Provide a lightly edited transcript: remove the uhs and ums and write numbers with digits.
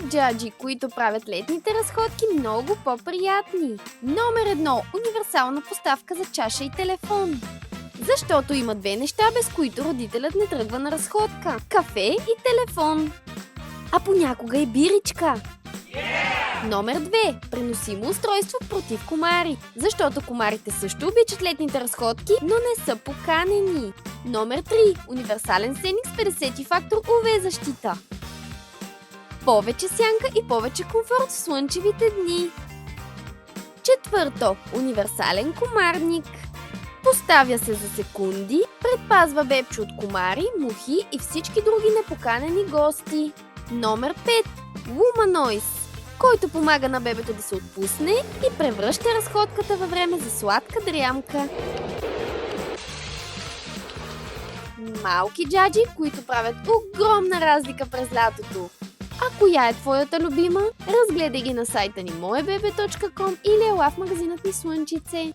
5 джаджи, които правят летните разходки много по-приятни. Номер 1. Универсална поставка за чаша и телефон. Защото има две неща, без които родителят не тръгва на разходка – кафе и телефон. А понякога и биричка. Номер 2. Преносимо устройство против комари. Защото комарите също обичат летните разходки, но не са поканени. Номер 3. Универсален сеник с 50 фактор UV защита. Повече сянка и повече комфорт в слънчевите дни. 4. Универсален комарник. Поставя се за секунди, предпазва бебче от комари, мухи и всички други непоканени гости. Номер 5. Луманойс, който помага на бебето да се отпусне и превръща разходката във време за сладка дрямка. Малки джаджи, които правят огромна разлика през лятото. А коя е твоята любима? Разгледай ги на сайта ни moebebe.com или ела в магазинът ни Слънчице.